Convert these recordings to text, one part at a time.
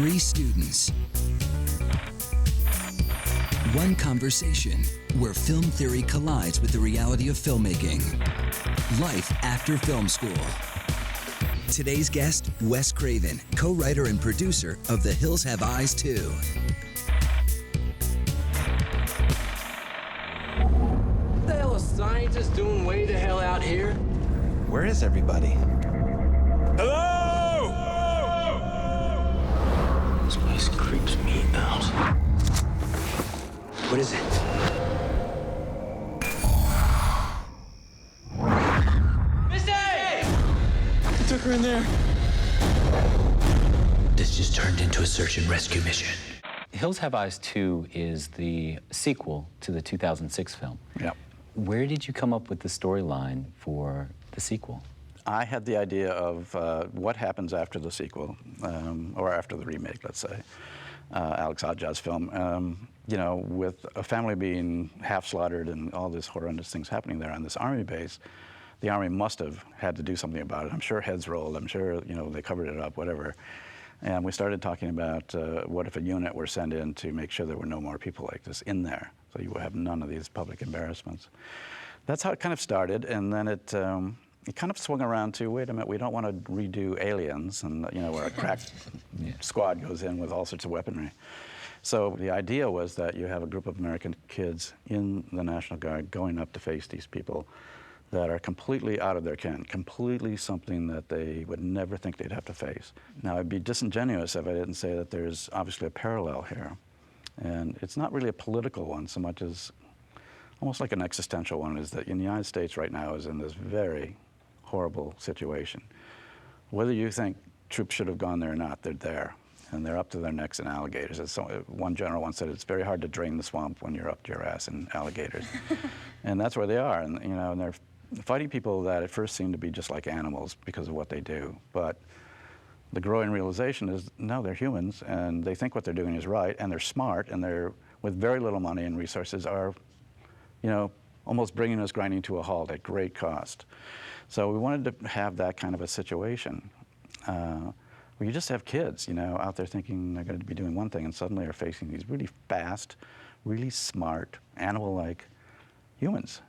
3 students. One conversation where film theory collides with the reality of filmmaking. Life after film school. Today's guest, Wes Craven, co-writer and producer of The Hills Have Eyes 2. What the hell are scientists doing way the hell out here? Where is everybody? Hello! This place creeps me out. What is it? Took her in there. This just turned into a search and rescue mission. Hills Have Eyes 2 is the sequel to the 2006 film. Yep. Where did you come up with the storyline for the sequel? I had the idea of what happens after the sequel, or after the remake, let's say, Alex Oddjaw's film. You know, with a family being half slaughtered and all these horrendous things happening there on this army base, the Army must have had to do something about it. I'm sure heads rolled. I'm sure, you know, they covered it up, whatever. And we started talking about what if a unit were sent in to make sure there were no more people like this in there, so you would have none of these public embarrassments. That's how it kind of started, and then it kind of swung around to, wait a minute, we don't want to redo Aliens, and you know, where a crack squad goes in with all sorts of weaponry. So the idea was that you have a group of American kids in the National Guard going up to face these people that are completely out of their ken, completely something that they would never think they'd have to face. Now, it'd be disingenuous if I didn't say that there's obviously a parallel here. And it's not really a political one so much as almost like an existential one, is that the United States right now is in this very horrible situation. Whether you think troops should have gone there or not, they're there. And they're up to their necks in alligators. As one general once said, it's very hard to drain the swamp when you're up to your ass in alligators. And that's where they are. And, you know, and they're fighting people that at first seem to be just like animals because of what they do. But the growing realization is, no, they're humans, and they think what they're doing is right, and they're smart, and they're, with very little money and resources, are, you know, almost bringing us grinding to a halt at great cost. So we wanted to have that kind of a situation where you just have kids, you know, out there thinking they're going to be doing one thing, and suddenly are facing these really fast, really smart, animal-like humans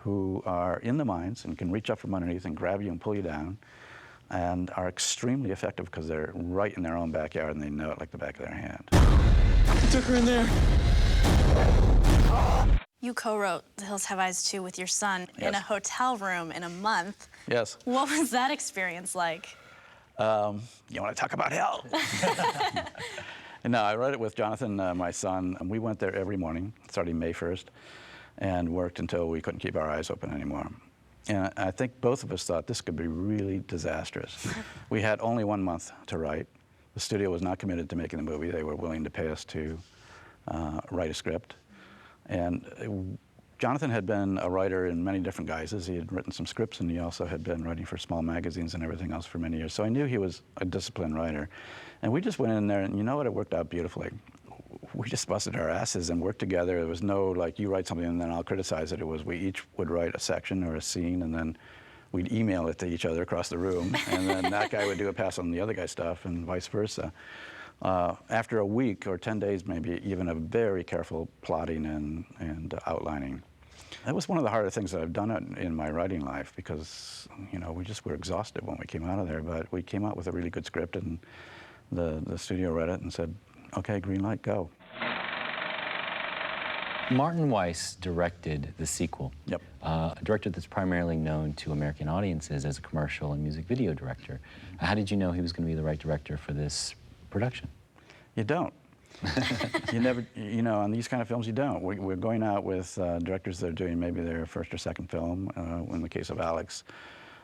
who are in the mines and can reach up from underneath and grab you and pull you down, and are extremely effective because they're right in their own backyard and they know it like the back of their hand. Took her in there. You co-wrote The Hills Have Eyes 2 with your son in a hotel room in a month. Yes. What was that experience like? You want to talk about hell? No, I wrote it with Jonathan, my son, and we went there every morning, starting May 1st, and worked until we couldn't keep our eyes open anymore. And I think both of us thought this could be really disastrous. We had only 1 month to write. The studio was not committed to making the movie. They were willing to pay us to write a script. And Jonathan had been a writer in many different guises. He had written some scripts, and he also had been writing for small magazines and everything else for many years. So I knew he was a disciplined writer. And we just went in there, and you know what? It worked out beautifully. We just busted our asses and worked together. There was no, like, you write something and then I'll criticize it. It was we each would write a section or a scene, and then we'd email it to each other across the room. And then that guy would do a pass on the other guy's stuff, and vice versa. After a week or 10 days, maybe even a very careful plotting and outlining. That was one of the harder things that I've done in my writing life, because, you know, we just were exhausted when we came out of there. But we came out with a really good script, and the studio read it and said, okay, green light, go. Martin Weiss directed the sequel. Yep. A director that's primarily known to American audiences as a commercial and music video director. How did you know he was going to be the right director for this production? You don't. You never, you know, on these kind of films, you don't. We're going out with directors that are doing maybe their first or second film. In the case of Alex,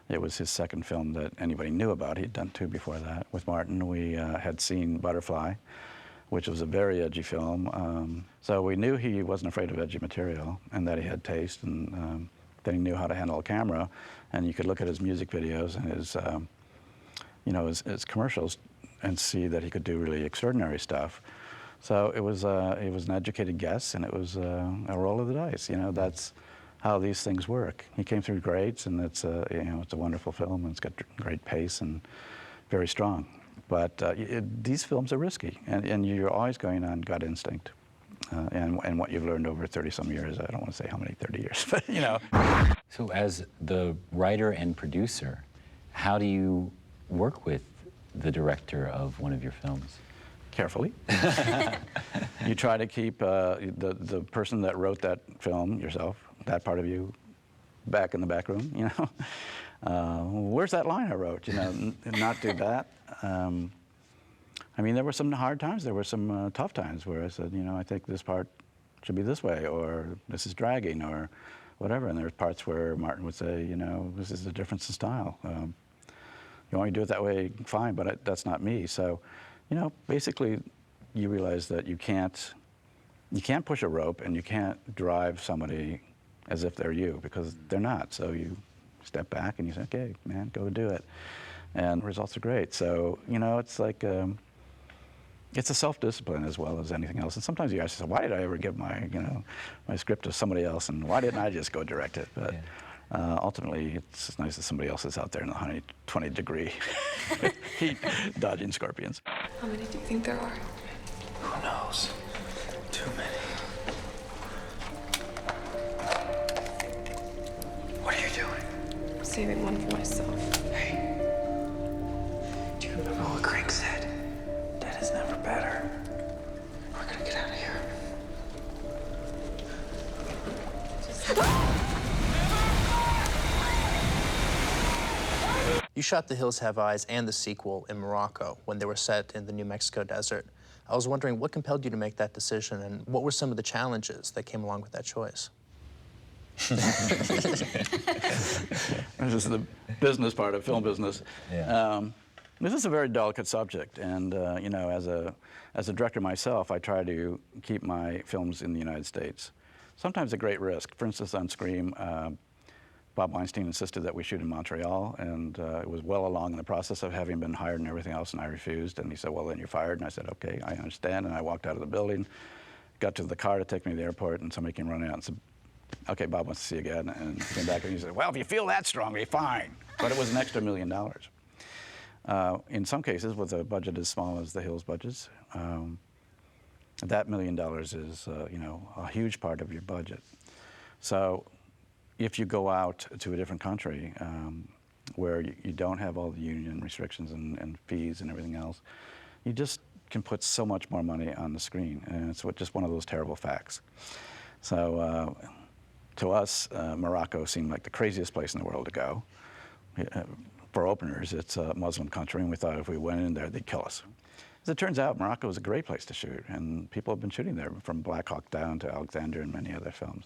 it was his second film that anybody knew about. He'd done 2 before that. With Martin, we had seen Butterfly, which was a very edgy film. So we knew he wasn't afraid of edgy material, and that he had taste, and that he knew how to handle a camera. And you could look at his music videos and his, you know, his commercials and see that he could do really extraordinary stuff. So it was an educated guess, and it was a roll of the dice. You know, that's how these things work. He came through great, and it's you know, it's a wonderful film, and it's got great pace and very strong. But these films are risky, and you're always going on gut instinct. And what you've learned over 30-some years, I don't want to say how many 30 years, but you know. So as the writer and producer, how do you work with the director of one of your films? Carefully. You try to keep the person that wrote that film, yourself, that part of you, back in the back room, you know. Where's that line I wrote, you know, not do that. I mean, there were some hard times. There were some tough times where I said, you know, I think this part should be this way, or this is dragging, or whatever. And there's parts where Martin would say, you know, this is a difference in style. You want me to do it that way, fine, but that's not me. So, you know, basically, you realize that you can't push a rope, and you can't drive somebody as if they're you, because they're not. So you step back and you say, okay, man, go do it. And the results are great. So, you know, it's like, it's a self-discipline as well as anything else. And sometimes you ask yourself, why did I ever give my, you know, my script to somebody else, and why didn't I just go direct it? But ultimately, it's just nice that somebody else is out there in the 120-degree heat dodging scorpions. How many do you think there are? Who knows? Too many. What are you doing? I'm saving one for myself. Hey, do you remember what Craig said? Dead is never better. We're gonna get out of here. You shot The Hills Have Eyes and the sequel in Morocco when they were set in the New Mexico desert. I was wondering what compelled you to make that decision, and what were some of the challenges that came along with that choice? This is the business part of film business. Yeah. This is a very delicate subject, and you know, as a director myself, I try to keep my films in the United States. Sometimes a great risk. For instance, on Scream, Bob Weinstein insisted that we shoot in Montreal, and it was well along in the process of having been hired and everything else, and I refused. And he said, well, then you're fired. And I said, okay, I understand. And I walked out of the building, got to the car to take me to the airport, and somebody came running out and said, okay, Bob wants to see you again. And came back and he said, well, if you feel that strongly, fine. But it was an extra $1 million. In some cases, with a budget as small as the Hills budgets, that $1 million is, you know, a huge part of your budget. So if you go out to a different country where you don't have all the union restrictions and fees and everything else, you just can put so much more money on the screen, and it's just one of those terrible facts. So to us, Morocco seemed like the craziest place in the world to go. For openers, it's a Muslim country, and we thought if we went in there, they'd kill us. As it turns out, Morocco is a great place to shoot, and people have been shooting there from Black Hawk Down to Alexander and many other films.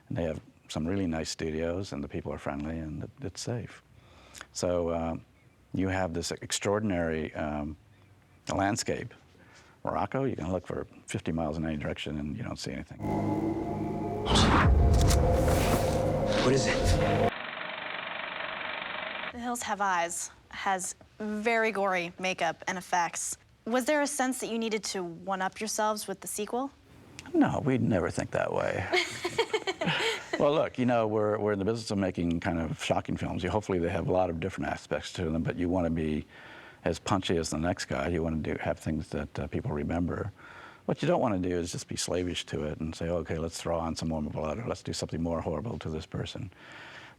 And they have some really nice studios, and the people are friendly, and it's safe. So you have this extraordinary landscape. Morocco, you can look for 50 miles in any direction, and you don't see anything. What is it? The Hills Have Eyes has very gory makeup and effects. Was there a sense that you needed to one-up yourselves with the sequel? No, we'd never think that way. Well, look, you know, we're in the business of making kind of shocking films. Hopefully they have a lot of different aspects to them, but you want to be as punchy as the next guy. You want to have things that people remember. What you don't want to do is just be slavish to it and say, okay, let's throw on some more blood, or let's do something more horrible to this person.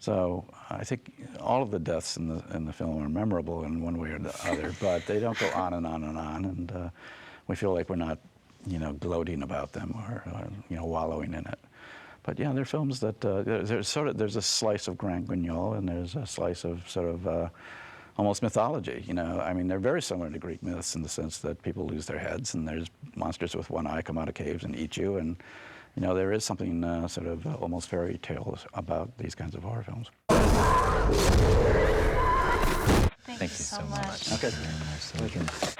So I think all of the deaths in the film are memorable in one way or the other, but they don't go on and on and on, and we feel like we're not, you know, gloating about them or you know, wallowing in it. But yeah, they're films that there's a slice of Grand Guignol, and there's a slice of sort of almost mythology. You know, I mean, they're very similar to Greek myths in the sense that people lose their heads, and there's monsters with one eye come out of caves and eat you, and you know, there is something sort of almost fairy tales about these kinds of horror films. Thank you so much. Okay. Very nice.